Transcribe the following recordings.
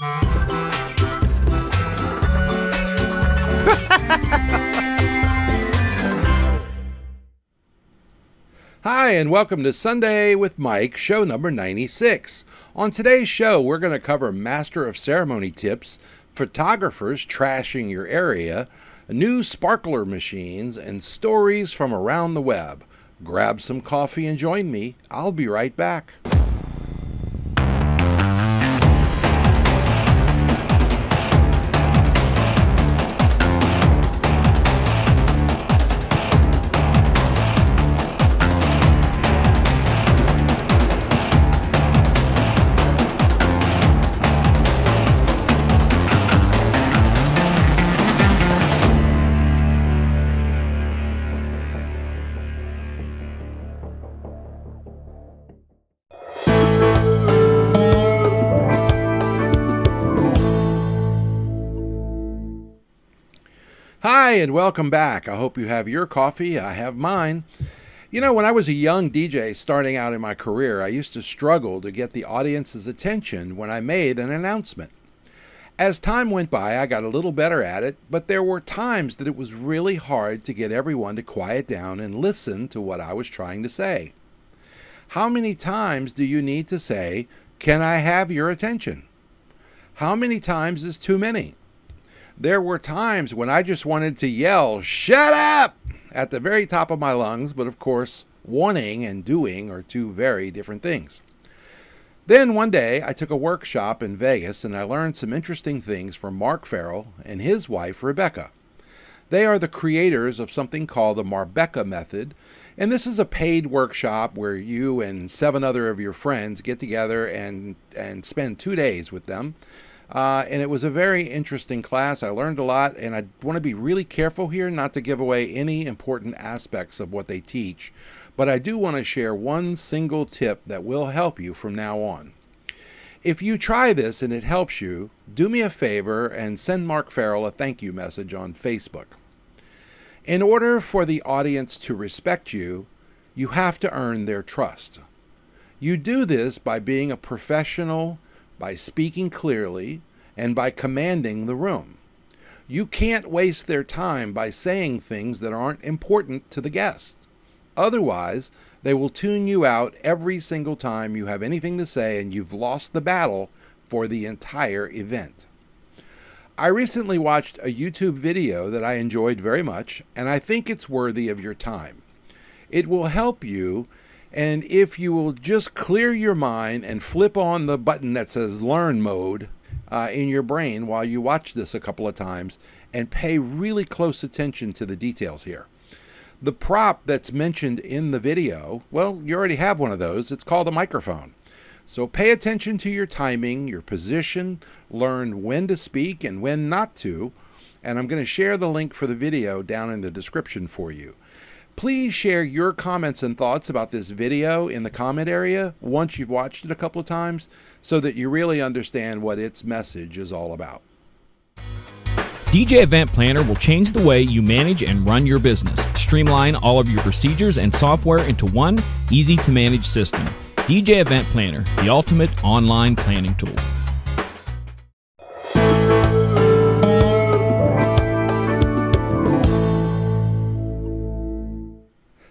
Hi, and welcome to Sunday with Mike, show number 96. On today's show, we're going to cover Master of Ceremony tips, photographers trashing your area, new sparkler machines, and stories from around the web. Grab some coffee and join me. I'll be right back. Hi, and welcome back. I hope you have your coffee. I have mine. You know, when I was a young DJ starting out in my career, I used to struggle to get the audience's attention when I made an announcement. As time went by, I got a little better at it, but there were times that it was really hard to get everyone to quiet down and listen to what I was trying to say. How many times do you need to say, "Can I have your attention?" How many times is too many? There were times when I just wanted to yell, "Shut up!" at the very top of my lungs, but of course, wanting and doing are two very different things. Then one day, I took a workshop in Vegas and I learned some interesting things from Mark Farrell and his wife, Rebecca. They are the creators of something called the Marbecca Method, and this is a paid workshop where you and 7 other of your friends get together and spend 2 days with them. And it was a very interesting class. I learned a lot, and I want to be really careful here not to give away any important aspects of what they teach, but I do want to share one single tip that will help you from now on. If you try this and it helps you, do me a favor and send Mark Farrell a thank you message on Facebook. In order for the audience to respect you, you have to earn their trust. You do this by being a professional, by speaking clearly, and by commanding the room. You can't waste their time by saying things that aren't important to the guests. Otherwise, they will tune you out every single time you have anything to say, and you've lost the battle for the entire event. I recently watched a YouTube video that I enjoyed very much, and I think it's worthy of your time. It will help you. And if you will just clear your mind and flip on the button that says learn mode in your brain while you watch this a couple of times and pay really close attention to the details here. The prop that's mentioned in the video, well, you already have one of those. It's called a microphone. So pay attention to your timing, your position, learn when to speak and when not to. And I'm going to share the link for the video down in the description for you. Please share your comments and thoughts about this video in the comment area once you've watched it a couple of times so that you really understand what its message is all about. DJ Event Planner will change the way you manage and run your business. Streamline all of your procedures and software into one easy-to-manage system. DJ Event Planner, the ultimate online planning tool.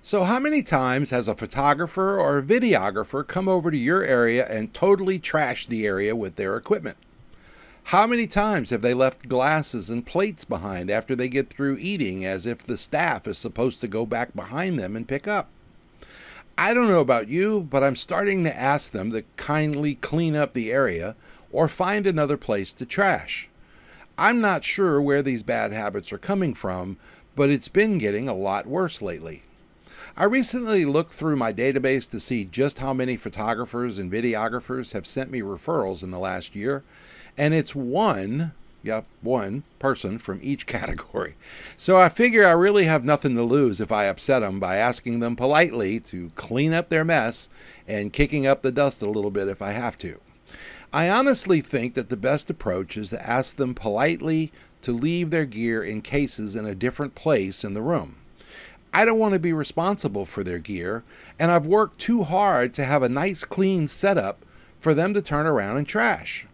So how many times has a photographer or a videographer come over to your area and totally trash the area with their equipment? How many times have they left glasses and plates behind after they get through eating as if the staff is supposed to go back behind them and pick up? I don't know about you, but I'm starting to ask them to kindly clean up the area or find another place to trash. I'm not sure where these bad habits are coming from, but it's been getting a lot worse lately. I recently looked through my database to see just how many photographers and videographers have sent me referrals in the last year, and it's one person from each category. So I figure I really have nothing to lose if I upset them by asking them politely to clean up their mess and kicking up the dust a little bit if I have to. I honestly think that the best approach is to ask them politely to leave their gear in cases in a different place in the room. I don't want to be responsible for their gear, and I've worked too hard to have a nice clean setup for them to turn around and trash.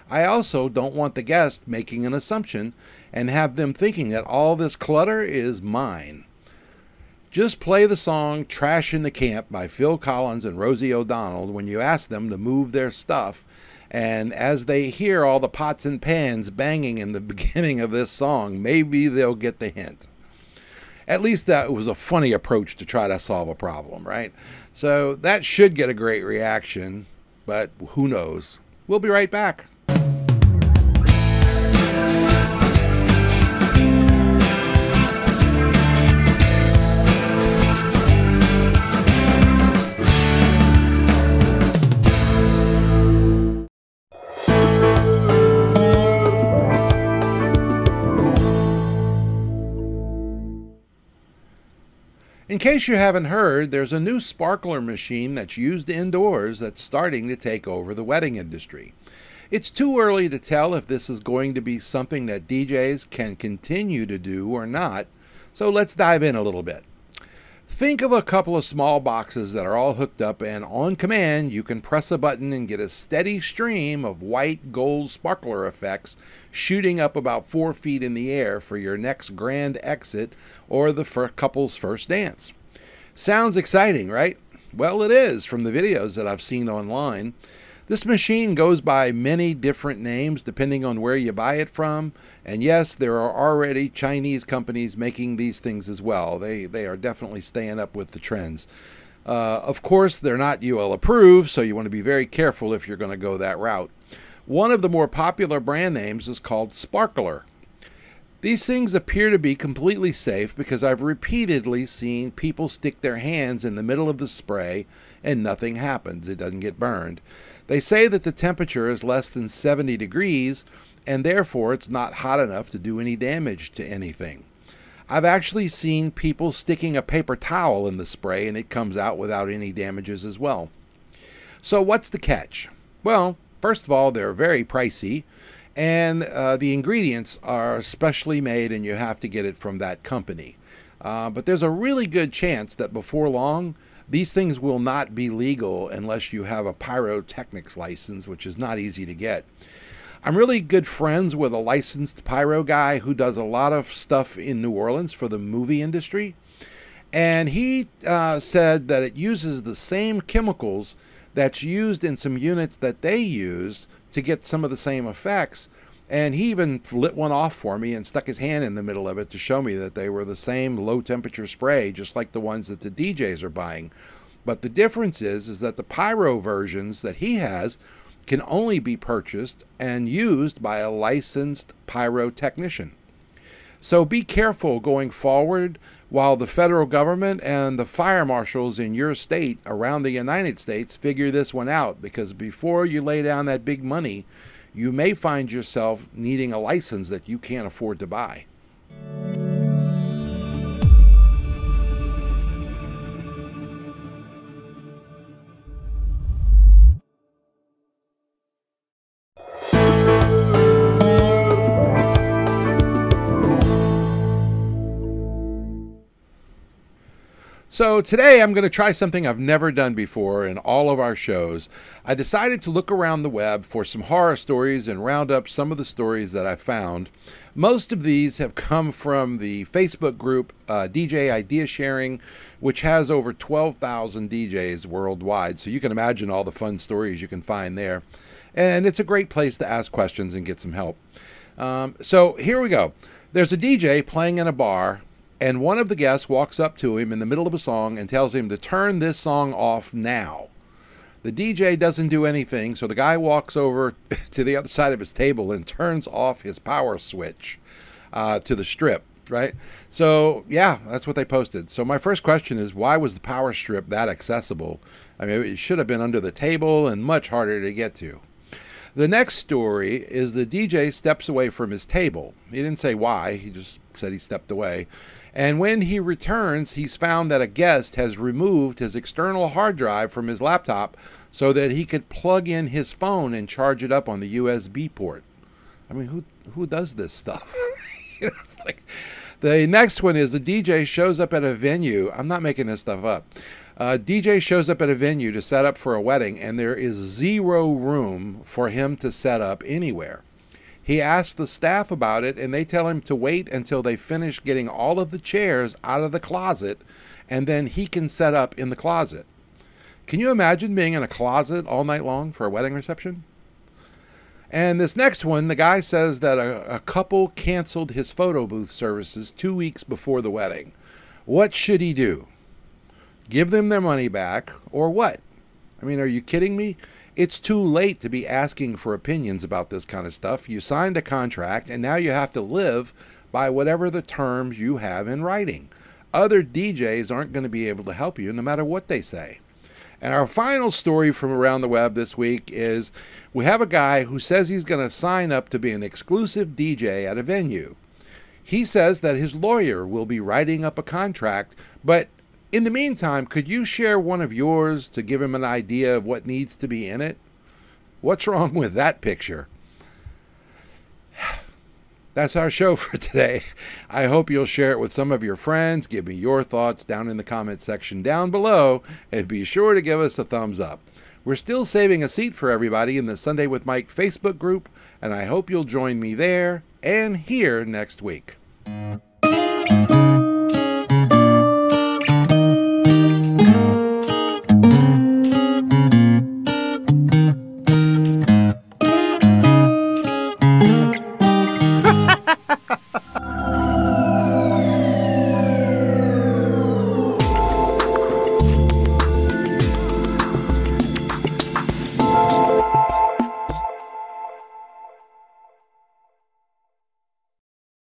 I also don't want the guest making an assumption and have them thinking that all this clutter is mine. Just play the song Trash in the Camp by Phil Collins and Rosie O'Donnell when you ask them to move their stuff, and as they hear all the pots and pans banging in the beginning of this song, maybe they'll get the hint. At least that was a funny approach to try to solve a problem, right? So that should get a great reaction, but who knows? We'll be right back. In case you haven't heard, there's a new sparkler machine that's used indoors that's starting to take over the wedding industry. It's too early to tell if this is going to be something that DJs can continue to do or not, so let's dive in a little bit. Think of a couple of small boxes that are all hooked up, and on command you can press a button and get a steady stream of white gold sparkler effects shooting up about 4 feet in the air for your next grand exit or the couple's first dance. Sounds exciting, right? Well, it is from the videos that I've seen online. This machine goes by many different names depending on where you buy it from, and yes, there are already Chinese companies making these things as well. They are definitely staying up with the trends. Of course, they're not UL approved, so you want to be very careful if you're going to go that route. One of the more popular brand names is called Sparkler. These things appear to be completely safe because I've repeatedly seen people stick their hands in the middle of the spray and nothing happens. It doesn't get burned. They say that the temperature is less than 70 degrees and therefore it's not hot enough to do any damage to anything. I've actually seen people sticking a paper towel in the spray and it comes out without any damages as well. So what's the catch? Well, first of all, they're very pricey, and the ingredients are specially made and you have to get it from that company. But there's a really good chance that before long, these things will not be legal unless you have a pyrotechnics license, which is not easy to get. I'm really good friends with a licensed pyro guy who does a lot of stuff in New Orleans for the movie industry. And he said that it uses the same chemicals that's used in some units that they use to get some of the same effects. And he even lit one off for me and stuck his hand in the middle of it to show me that they were the same low temperature spray, just like the ones that the DJs are buying. But the difference is that the pyro versions that he has can only be purchased and used by a licensed pyrotechnician. So be careful going forward while the federal government and the fire marshals in your state around the United States figure this one out, because before you lay down that big money, you may find yourself needing a license that you can't afford to buy. So today I'm going to try something I've never done before in all of our shows. I decided to look around the web for some horror stories and round up some of the stories that I found. Most of these have come from the Facebook group DJ Idea Sharing, which has over 12,000 DJs worldwide. So you can imagine all the fun stories you can find there. And it's a great place to ask questions and get some help. So here we go. There's a DJ playing in a bar, and one of the guests walks up to him in the middle of a song and tells him to turn this song off now. The DJ doesn't do anything, so the guy walks over to the other side of his table and turns off his power switch to the strip, right? So, yeah, that's what they posted. So my first question is, why was the power strip that accessible? I mean, it should have been under the table and much harder to get to. The next story is the DJ steps away from his table. He didn't say why, he just said he stepped away. And when he returns, he's found that a guest has removed his external hard drive from his laptop so that he could plug in his phone and charge it up on the USB port. I mean, who does this stuff? It's like the next one is a DJ shows up at a venue. I'm not making this stuff up. A DJ shows up at a venue to set up for a wedding, and there is 0 room for him to set up anywhere. He asks the staff about it, and they tell him to wait until they finish getting all of the chairs out of the closet, and then he can set up in the closet. Can you imagine being in a closet all night long for a wedding reception? And this next one, the guy says that a couple canceled his photo booth services 2 weeks before the wedding. What should he do? Give them their money back, or what? I mean, are you kidding me? It's too late to be asking for opinions about this kind of stuff. You signed a contract, and now you have to live by whatever the terms you have in writing. Other DJs aren't going to be able to help you no matter what they say. And our final story from around the web this week is we have a guy who says he's going to sign up to be an exclusive DJ at a venue. He says that his lawyer will be writing up a contract, but in the meantime, could you share one of yours to give him an idea of what needs to be in it? What's wrong with that picture? That's our show for today. I hope you'll share it with some of your friends. Give me your thoughts down in the comment section down below, and be sure to give us a thumbs up. We're still saving a seat for everybody in the Sunday with Mike Facebook group, and I hope you'll join me there and here next week.